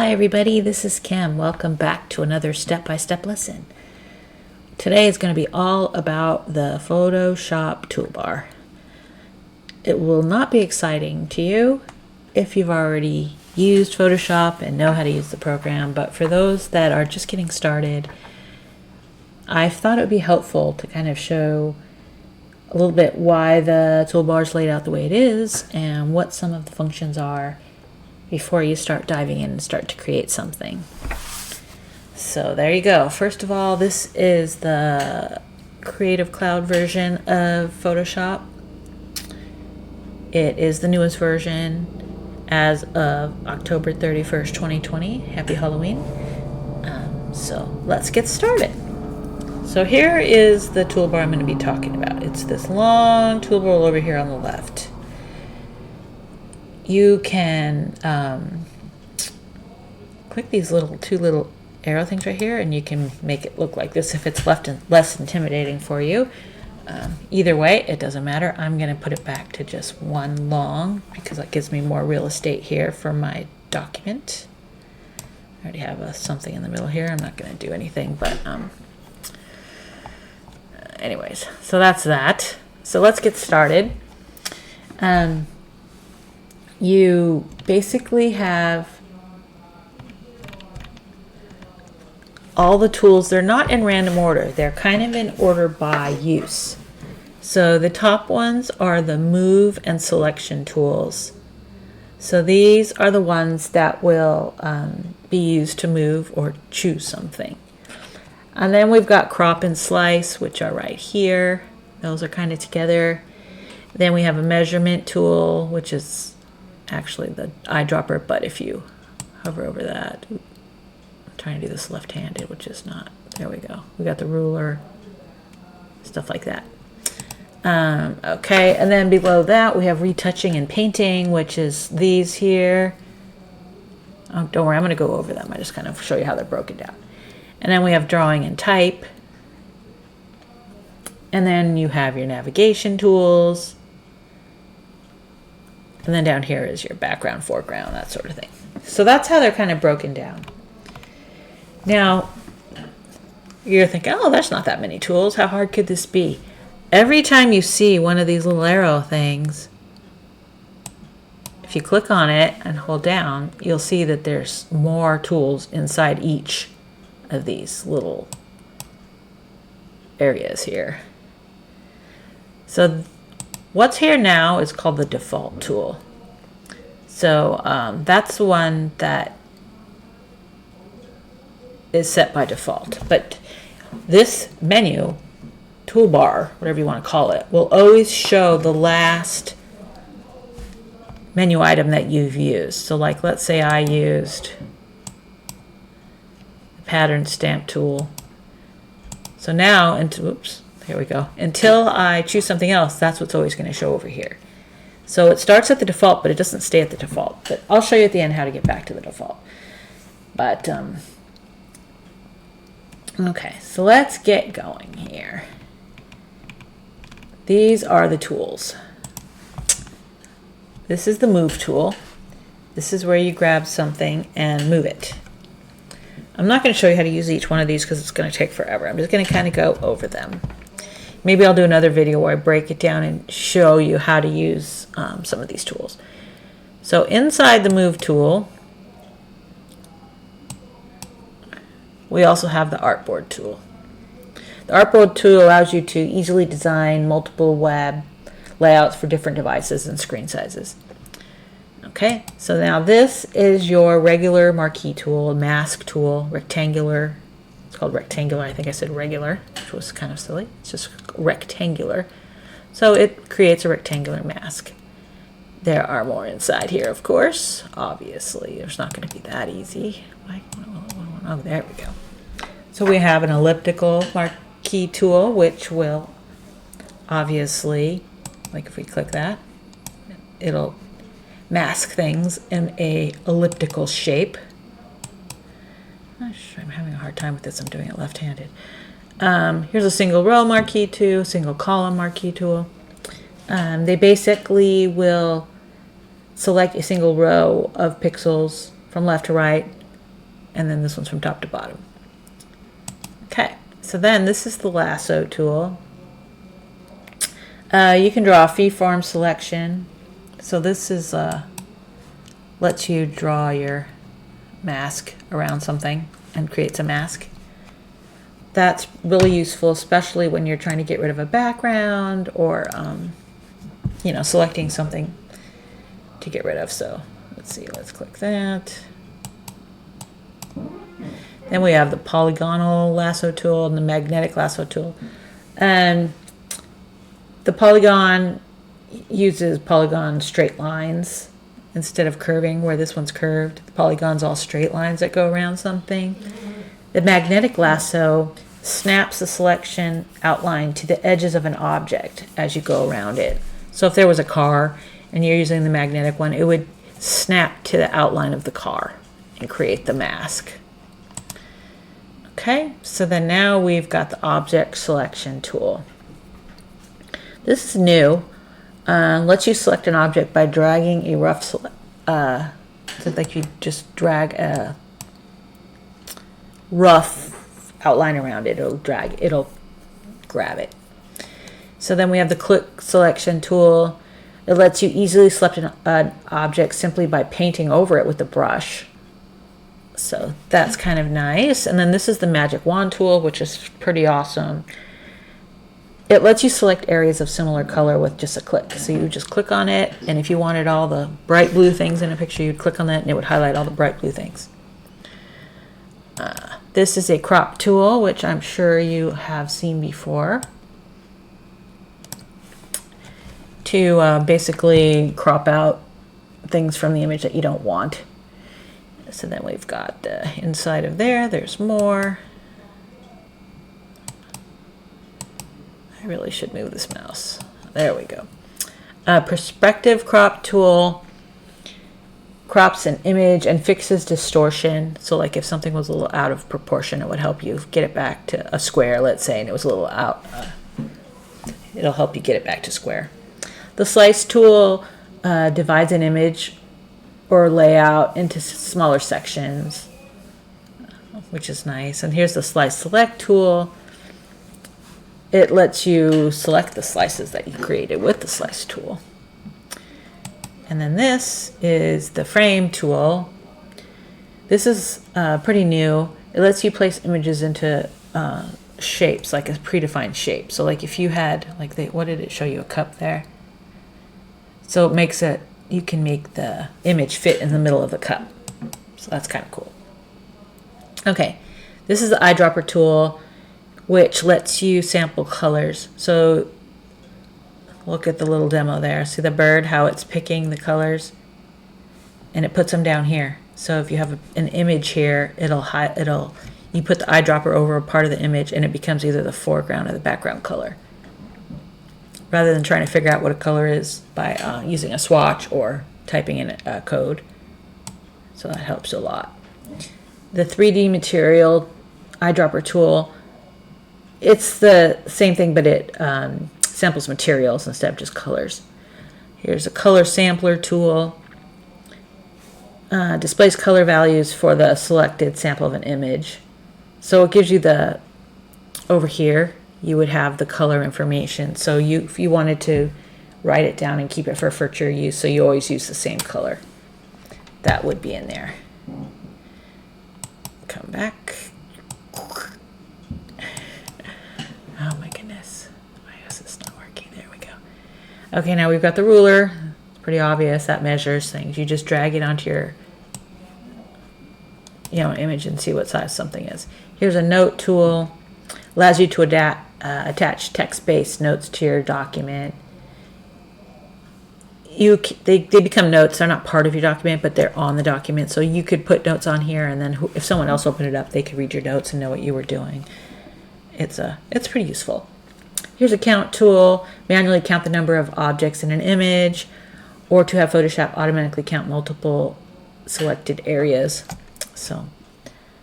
Hi everybody, this is Kim. Welcome back to another step-by-step lesson. Today is going to be all about the Photoshop toolbar. It will not be exciting to you if you've already used Photoshop and know how to use the program, but for those that are just getting started, I thought it would be helpful to kind of show a little bit why the toolbar is laid out the way it is and what some of the functions are before you start diving in and start to create something. So there you go. First of all, this is the Creative Cloud version of Photoshop. It is the newest version as of October 31st, 2020. Happy Halloween. So let's get started. So here is the toolbar I'm going to be talking about. It's this long toolbar over here on the left. You can click these two little arrow things right here, and you can make it look like this if it's less intimidating for you. Either way, it doesn't matter. I'm going to put it back to just one long because that gives me more real estate here for my document. I already have something in the middle here. I'm not going to do anything, but anyways, so that's that. So let's get started. You basically have all the tools. They're not in random order. They're kind of in order by use. So the top ones are the move and selection tools. So these are the ones that will be used to move or choose something. And then we've got crop and slice, which are right here. Those are kind of together. Then we have a measurement tool, which is actually the eyedropper, but if you hover over that, I'm trying to do this left-handed, which is not, there we go. We got the ruler, stuff like that. Okay, and then below that we have retouching and painting, which is these here. Oh, don't worry, I'm going to go over them. I just kind of show you how they're broken down. And then we have drawing and type. And then you have your navigation tools. And then down here is your background, foreground, that sort of thing. So that's how they're kind of broken down. Now, you're thinking, oh, that's not that many tools. How hard could this be? Every time you see one of these little arrow things, if you click on it and hold down, you'll see that there's more tools inside each of these little areas here. So what's here now is called the default tool. So that's the one that is set by default. But this menu, toolbar, whatever you want to call it, will always show the last menu item that you've used. So like, let's say I used the pattern stamp tool. So now, oops. Here we go. Until I choose something else, that's what's always going to show over here. So it starts at the default, but it doesn't stay at the default. But I'll show you at the end how to get back to the default. But, okay, so let's get going here. These are the tools. This is the move tool. This is where you grab something and move it. I'm not going to show you how to use each one of these because it's going to take forever. I'm just going to kind of go over them. Maybe I'll do another video where I break it down and show you how to use some of these tools. So inside the move tool, we also have the artboard tool. The artboard tool allows you to easily design multiple web layouts for different devices and screen sizes. Okay, so now this is your regular marquee tool, mask tool, rectangular. It's called rectangular. I think I said regular, which was kind of silly. It's just rectangular. So it creates a rectangular mask. There are more inside here, of course. Obviously, it's not going to be that easy. Oh, there we go. So we have an elliptical marquee tool, which will obviously, like if we click that, it'll mask things in a elliptical shape. I'm having a hard time with this. I'm doing it left-handed. Here's a single row marquee tool, single column marquee tool. They basically will select a single row of pixels from left to right and then this one's from top to bottom. Okay, so then this is the lasso tool. You can draw a freeform selection. So this is lets you draw your mask around something and creates a mask. That's really useful, especially when you're trying to get rid of a background or you know, selecting something to get rid of. So let's see, let's click that. Then we have the polygonal lasso tool and the magnetic lasso tool. And the polygon uses polygon straight lines instead of curving, where this one's curved. The polygon's all straight lines that go around something. The magnetic lasso snaps the selection outline to the edges of an object as you go around it. So if there was a car and you're using the magnetic one, it would snap to the outline of the car and create the mask. Okay, so then now we've got the object selection tool. This is new. Lets you select an object by dragging a rough so like you just drag a rough outline around it. It'll grab it. So then we have the click selection tool. It lets you easily select an object simply by painting over it with a brush. So that's kind of nice. And then this is the magic wand tool, which is pretty awesome. It lets you select areas of similar color with just a click. So you just click on it, and if you wanted all the bright blue things in a picture, you'd click on that and it would highlight all the bright blue things. This is a crop tool, which I'm sure you have seen before, to basically crop out things from the image that you don't want. So then we've got the inside of there, there's more. I really should move this mouse. There we go. Perspective crop tool crops an image and fixes distortion. So like if something was a little out of proportion, it would help you get it back to a square, let's say, and it was a little out. It'll help you get it back to square. The slice tool divides an image or layout into smaller sections, which is nice. And here's the slice select tool. It lets you select the slices that you created with the slice tool. And then this is the frame tool. This is pretty new. It lets you place images into shapes, like a predefined shape. So like if you had, like what did it show you, a cup there? So it makes it, you can make the image fit in the middle of the cup. So that's kind of cool. Okay, this is the eyedropper tool, which lets you sample colors. So look at the little demo there. See the bird, how it's picking the colors, and it puts them down here. So if you have an image here, you put the eyedropper over a part of the image and it becomes either the foreground or the background color, rather than trying to figure out what a color is by using a swatch or typing in a code. So that helps a lot. The 3D material eyedropper tool, it's the same thing, but it samples materials instead of just colors. Here's a color sampler tool. Displays color values for the selected sample of an image. So it gives you the, over here, you would have the color information. So if you wanted to write it down and keep it for future use, so you always use the same color, that would be in there. Come back. Oh my goodness. Why is this not working? There we go. Okay, now we've got the ruler. It's pretty obvious. That measures things. You just drag it onto your image and see what size something is. Here's a note tool. Allows you to attach text-based notes to your document. They become notes. They're not part of your document, but they're on the document. So you could put notes on here, and then if someone else opened it up, they could read your notes and know what you were doing. It's pretty useful. Here's a count tool. Manually count the number of objects in an image, or to have Photoshop automatically count multiple selected areas. So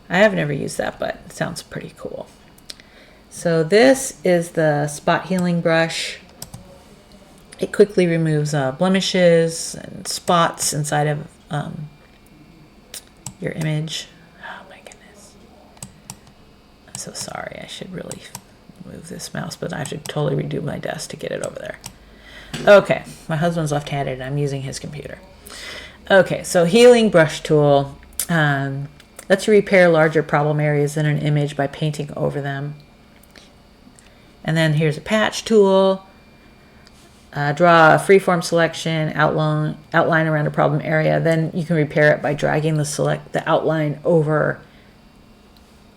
I have never used that, but it sounds pretty cool. So this is the spot healing brush. It quickly removes blemishes and spots inside of your image. Oh my so sorry. I should really move this mouse, but I have to totally redo my desk to get it over there. Okay, my husband's left-handed and I'm using his computer. Okay, so healing brush tool lets you repair larger problem areas in an image by painting over them. And then here's a patch tool. Draw a freeform selection, outline around a problem area. Then you can repair it by dragging the outline over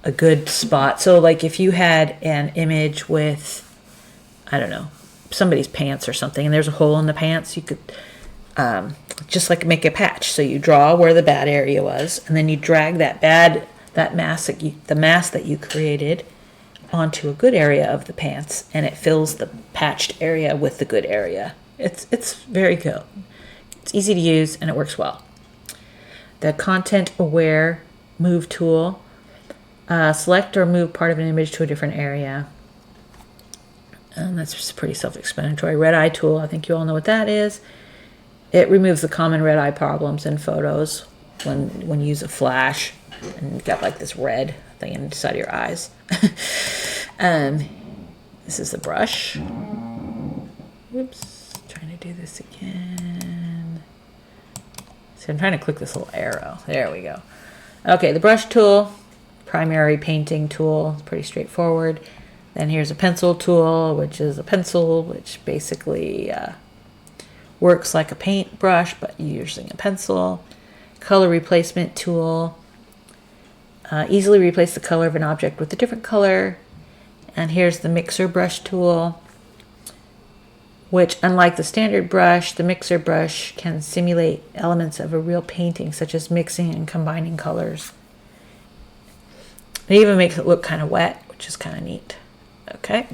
a good spot. So like if you had an image with, I don't know, somebody's pants or something, and there's a hole in the pants, you could just like make a patch. So you draw where the bad area was, and then you drag the mass that you created onto a good area of the pants, and it fills the patched area with the good area. It's very good. It's easy to use and it works well. The content aware move tool, select or move part of an image to a different area. And that's just pretty self-explanatory. Red eye tool, I think you all know what that is. It removes the common red eye problems in photos when you use a flash and you've got like this red thing inside of your eyes. This is the brush. Whoops, trying to do this again. So I'm trying to click this little arrow. There we go. Okay, the brush tool, primary painting tool, it's pretty straightforward. Then here's a pencil tool, which is a pencil, which basically works like a paintbrush, but you're using a pencil. Color replacement tool. Easily replace the color of an object with a different color. And here's the mixer brush tool, which, unlike the standard brush, the mixer brush can simulate elements of a real painting, such as mixing and combining colors. It even makes it look kind of wet, which is kind of neat. Okay.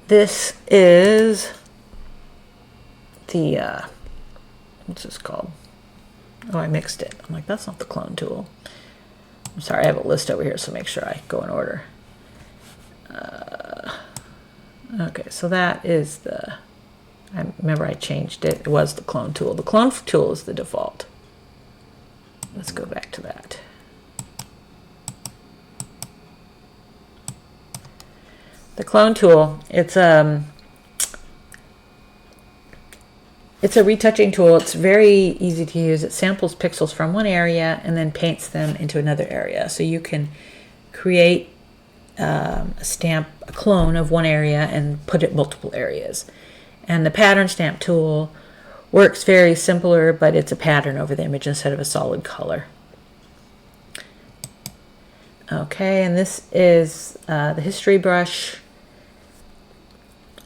This is the, what's this called? Oh, I mixed it. I'm like, that's not the clone tool. I'm sorry, I have a list over here, so make sure I go in order. Okay, so that is I remember I changed it. It was the clone tool. The clone tool is the default. Let's go back to that. The clone tool, it's a retouching tool. It's very easy to use. It samples pixels from one area and then paints them into another area. So you can create a clone of one area and put it in multiple areas. And the pattern stamp tool works very simpler, but it's a pattern over the image instead of a solid color. Okay, and this is the history brush.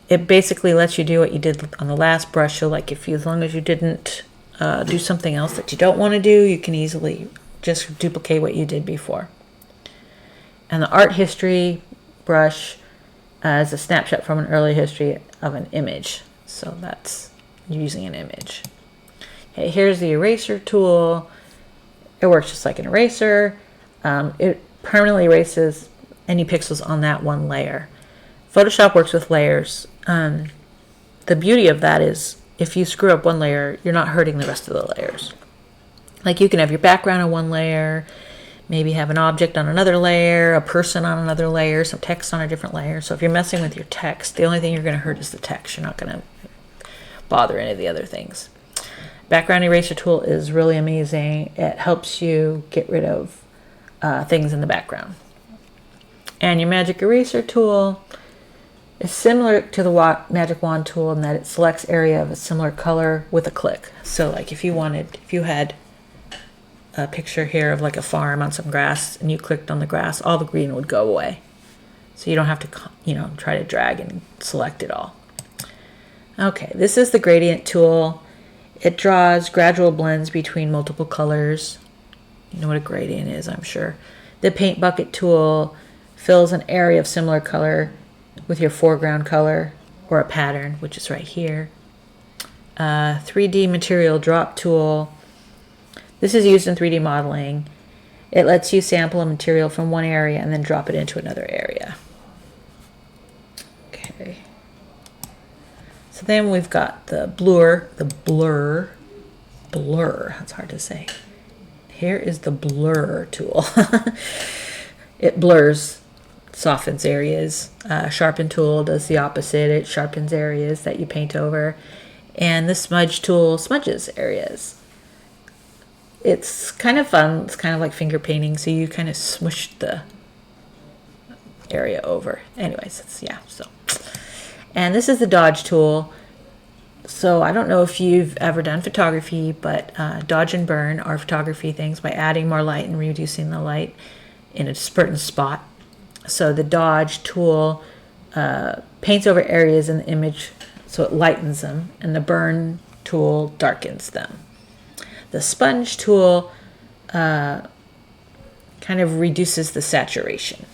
It basically lets you do what you did on the last brush. So like as long as you didn't do something else that you don't want to do, you can easily just duplicate what you did before. And the art history brush is a snapshot from an early history of an image. So that's using an image. Okay, here's the eraser tool. It works just like an eraser. It permanently erases any pixels on that one layer. Photoshop works with layers. The beauty of that is if you screw up one layer, you're not hurting the rest of the layers. Like you can have your background on one layer, maybe have an object on another layer, a person on another layer, some text on a different layer. So if you're messing with your text, the only thing you're going to hurt is the text. You're not going to bother any of the other things. Background eraser tool is really amazing. It helps you get rid of things in the background. And your magic eraser tool is similar to the magic wand tool in that it selects area of a similar color with a click. So like if you had a picture here of like a farm on some grass and you clicked on the grass, all the green would go away. So you don't have to, try to drag and select it all. Okay, this is the gradient tool. It draws gradual blends between multiple colors. You know what a gradient is, I'm sure. The paint bucket tool fills an area of similar color with your foreground color or a pattern, which is right here. 3D material drop tool. This is used in 3D modeling. It lets you sample a material from one area and then drop it into another area. Okay. So then we've got the blur, that's hard to say. Here is the blur tool. It blurs softens areas. Sharpen tool does the opposite. It sharpens areas that you paint over. And the smudge tool smudges areas. It's kind of fun. It's kind of like finger painting, so you kind of smush the area over. Anyways, and this is the dodge tool. So I don't know if you've ever done photography, but dodge and burn are photography things by adding more light and reducing the light in a certain spot. So the dodge tool paints over areas in the image so it lightens them, and the burn tool darkens them. The sponge tool kind of reduces the saturation.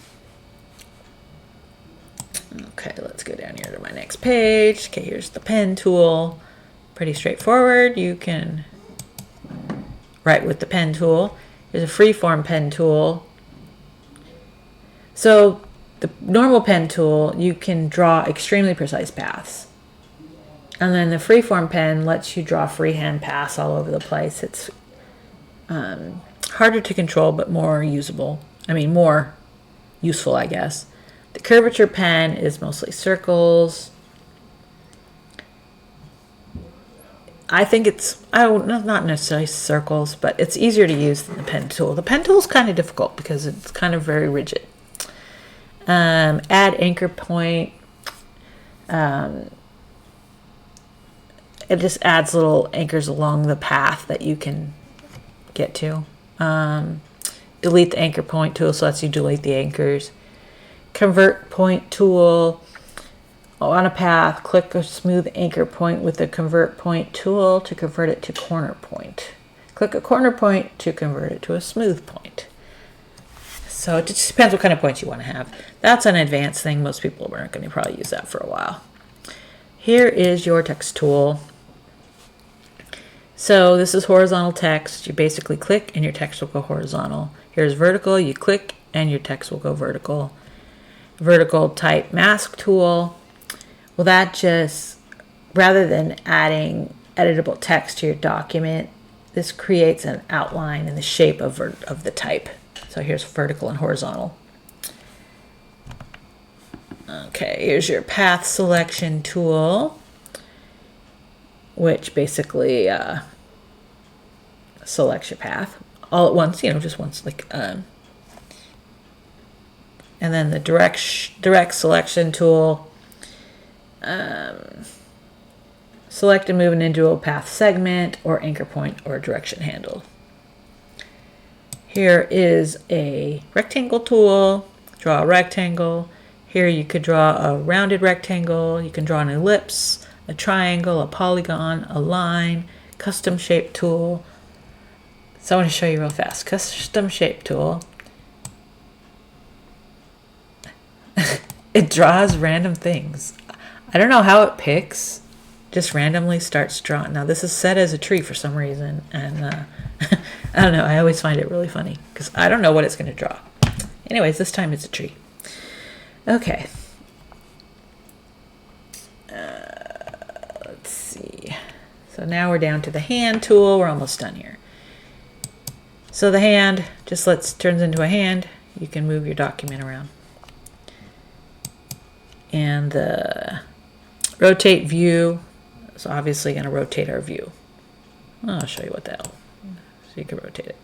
Okay, let's go down here to my next page. Okay, here's the pen tool. Pretty straightforward. You can write with the pen tool. There's a freeform pen tool. So the normal pen tool, you can draw extremely precise paths. And then the freeform pen lets you draw freehand paths all over the place. It's harder to control, but more usable. More useful, I guess. The curvature pen is mostly circles. I think it's, not necessarily circles, but it's easier to use than the pen tool. The pen tool is kind of difficult because it's kind of very rigid. Add anchor point. It just adds little anchors along the path that you can get to. Delete the anchor point tool, so lets you delete the anchors. Convert point tool. On a path, click a smooth anchor point with the convert point tool to convert it to corner point. Click a corner point to convert it to a smooth point. So it just depends what kind of points you want to have. That's an advanced thing. Most people aren't going to probably use that for a while. Here is your text tool. So this is horizontal text. You basically click and your text will go horizontal. Here's vertical. You click and your text will go vertical. Vertical type mask tool. Well, that just, rather than adding editable text to your document, this creates an outline in the shape of the type. So here's vertical and horizontal. Okay, here's your path selection tool, which basically selects your path all at once, just once, and then the direct selection tool, select and move an individual path segment or anchor point or direction handle. Here is a rectangle tool. Draw a rectangle. Here you could draw a rounded rectangle. You can draw an ellipse, a triangle, a polygon, a line, custom shape tool. So I want to show you real fast. Custom shape tool. It draws random things. I don't know how it picks. Just randomly starts drawing. Now this is set as a tree for some reason, and I don't know. I always find it really funny because I don't know what it's going to draw. Anyways, this time it's a tree. Okay. Let's see. So now we're down to the hand tool. We're almost done here. So the hand just turns into a hand. You can move your document around. And the rotate view is obviously going to rotate our view. I'll show you what that'll. So you can rotate it.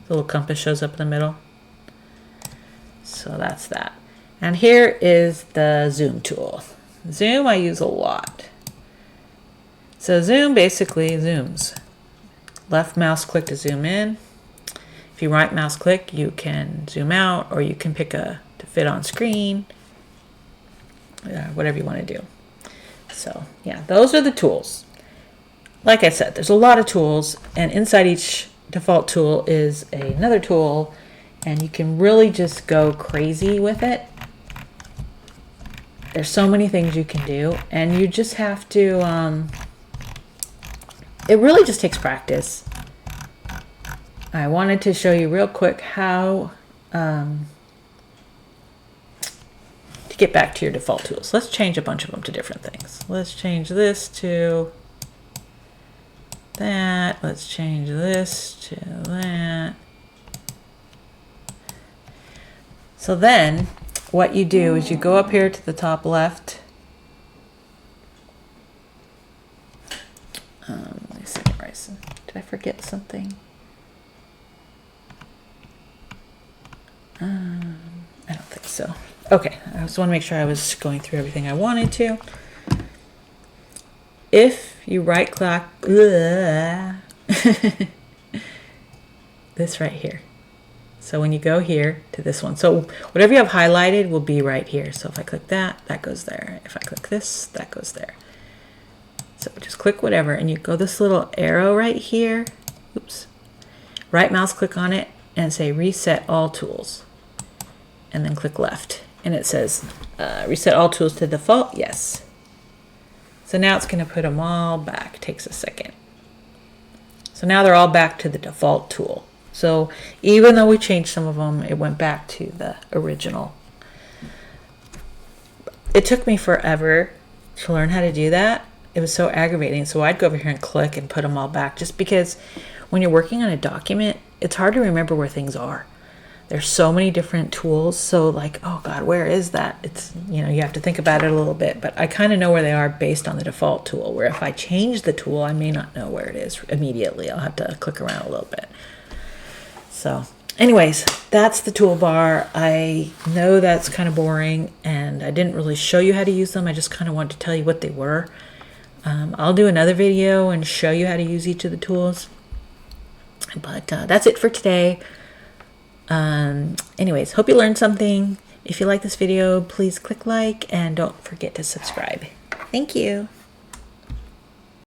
The little compass shows up in the middle. So that's that. And here is the zoom tool. Zoom I use a lot. So zoom basically zooms. Left mouse click to zoom in. If you right mouse click, you can zoom out, or you can pick to fit on screen. Whatever you want to do. So yeah, those are the tools. Like I said, there's a lot of tools, and inside each default tool is another tool, and you can really just go crazy with it. There's so many things you can do, and you just have to, it really just takes practice. I wanted to show you real quick how to get back to your default tools. Let's change a bunch of them to different things. Let's change this to that. Let's change this to that. So then what you do is you go up here to the top left. Let me see, Bryson. Did I forget something? I don't think so. Okay, I just want to make sure I was going through everything I wanted to. If you right click, this right here. So when you go here to this one, so whatever you have highlighted will be right here. So if I click that, that goes there. If I click this, that goes there. So just click whatever, and you go this little arrow right here. Oops. Right mouse click on it and say reset all tools. And then click left. And it says reset all tools to default. Yes. So now it's going to put them all back. Takes a second. So now they're all back to the default tool. So even though we changed some of them, it went back to the original. It took me forever to learn how to do that. It was so aggravating. So I'd go over here and click and put them all back, just because when you're working on a document, it's hard to remember where things are. There's so many different tools. So like, oh God, where is that? It's, you know, you have to think about it a little bit, but I kind of know where they are based on the default tool, where if I change the tool, I may not know where it is immediately. I'll have to click around a little bit. So anyways, that's the toolbar. I know that's kind of boring and I didn't really show you how to use them. I just kind of wanted to tell you what they were. I'll do another video and show you how to use each of the tools. But that's it for today. Anyways, hope you learned something. If you like this video, please click like and don't forget to subscribe. Thank you.